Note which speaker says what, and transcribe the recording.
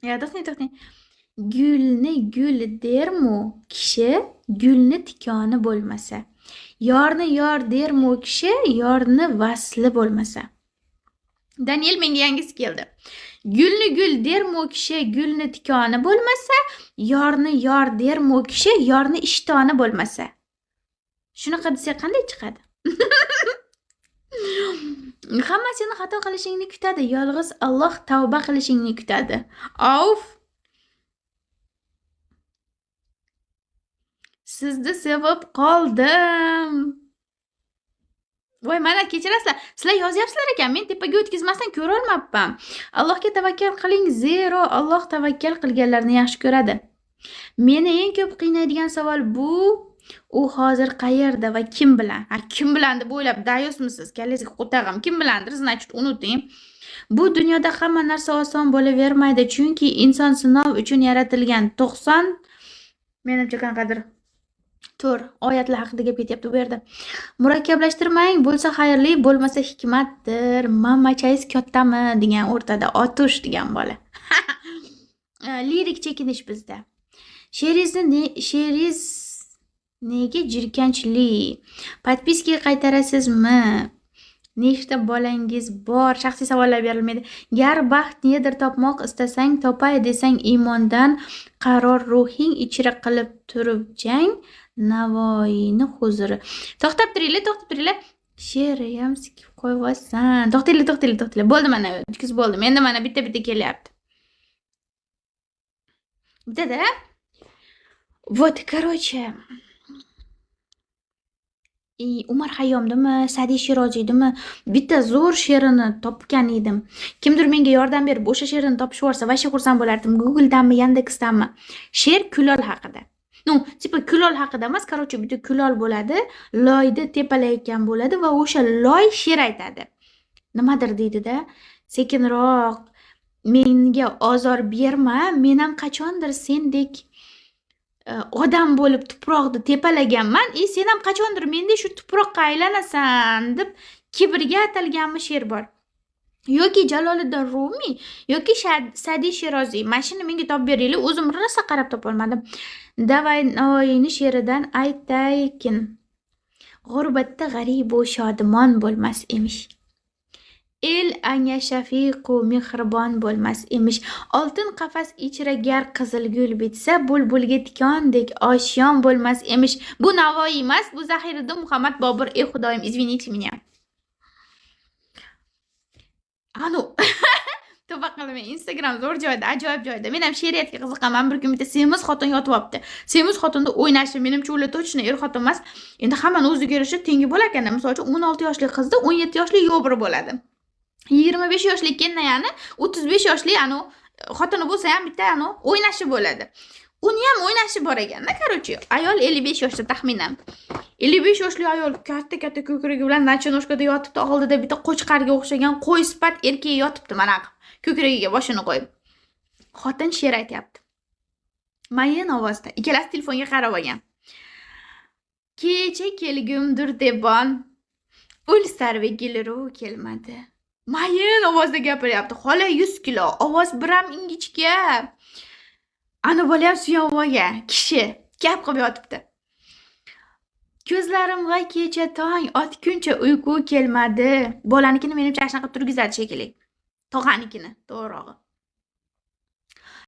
Speaker 1: Ya to'xtang. Gulni gul dermu kishi, gulni tikoni bo'lmasa. Yorni yor dermu kishi, yorni vasli bo'lmasa. Daniel menga yangisi keldi. Gulni gul dermu kishi, gulni tikoni bo'lmasa, yorni yor dermu kishi, yorni ishtoni bo'lmasa. Shunaqa desa qanday chiqadi? Hamma seni xato qilishingni kutadi, yolg'iz Alloh tavba qilishingni kutadi. Auf. Sizni sevib qoldim. Voy, mana kechirasizlar. Sizlar yozyapsizlar ekan, men tepaga o'tkazmasdan ko'ra olmabman. Allohga tavakkal qiling, zero Alloh tavakkal qilganlarni yaxshi ko'radi. Meni eng ko'p qiynaydigan savol bu, u hozir qayerda va kim bilan? Kim bilan deb o'ylab dayosmisiz? Kallangizga qo'tag'im. Kim bilandir, значит, unuting. Bu dunyoda hamma narsa oson bo'lavermaydi, chunki inson sinov uchun yaratilgan. 90 menimcha qanaqadir oyatlar haqida gap ketyapti bu yerda. Murakkablashtirmang, bo'lsa xayrli, bo'lmasa hikmatdir. Mamachangiz kattami degan o'rtada otush degan bola. Lirik chekinish bizda. She'ringiz nega jirkanchli? Podpiska qaytarasizmi? Nechta bolangiz bor? Shaxsiy savollar berilmaydi. Gar baxt nedir topmoq istasang, topay desang iymondan qaror ruhing ichra qilib turib jang. Navoiyni huzuri. To'xtab turinglar. She'riyam sikib qo'yvasan. To'xtanglar. Bo'ldi, mana o'tkiz bo'ldim. Endi mana bitta kelyapti. Bitta-da. Вот, короче. Umar Hayyomdimi, Sa'diy Shiroziydimi bitta zo'r she'rini topgan edim. Kimdir menga yordam berib, o'sha she'rini topib yuborsa, vasha xursand bo'lardim. Google'danmi, Yandex'danmi. She'r kulol haqida. Tipa kulol haqida emas, короче, bitta kulol bo'ladi, loyni tepalayotgan bo'ladi va o'sha loy she'r aytadi. Nimadir deydi-da, sekinroq, menga ozor berma, men ham qachondir sendek odam bo'lib tuproqni tepalaganman, sen ham qachondir mendek shu tuproqqa aylanasan deb kibrga atalganmi she'r bor. Yoki Jaloliddin Rumiy yoki Sa'diy Shiroziy. Mashina menga topib beringlar, o'zim rosa qarab topa olmadim. Davay Navoiyni she'ridan aytaykin. G'urbatda g'arib o shodimon bo'lmas emish. El anga shafiqu mehribon bo'lmas emish. Oltin qafas ichra gar qizil gul bitsa, bulbulga tikondek oshyon bo'lmas emish. Bu Navoiy emas, bu Zahiriddin Muhammad Bobur. Xudoyim, izviните меня. Tavba qilaman, Instagram zo'r joyda, ajoyib joyda. Men ham she'riyatga qiziqaman. Bir kun bitta semiz xotin yotyapti. Semiz xotinda o'ynashi, menimcha ular точно xotin emas. Endi hammani o'ziga yarasha tengi bo'lar ekan. Masalan, 16 yoshli qizda 17 yoshli yo'bir bo'ladi. 25 yoshli kennayani 35 yoshli xotini bo'lsa ham bitta o'ynashi bo'ladi. Uni ham o'ynashi bor ekan-da, короче. Ayol 55 yoshda taxminan. 55 yoshli ayol katta ko'kragi bilan nachinoshkada yotibdi, oldida bitta qo'chqarga o'xshagan qo'y sifat erkak yotibdi, mana ko'kragiga boshini qo'yib. Xotin she'r aytyapti. Mayin ovozda. Ikkalasi telefonga qarab olgan. Kecha kelgumdir debon, ul sarve geliru kelmadi. Mayin ovozda gapiryapti. Xola 100 kilo, ovoz biram ingichka. Ana bola ham suyovoga, kishi gap qilib yotibdi. Ko'zlarimga kecha tong otguncha uyqu kelmadi. Bolanikini menimcha ashnaqa turgizadi shekilli. Tog'anikini, to'g'rirog'i.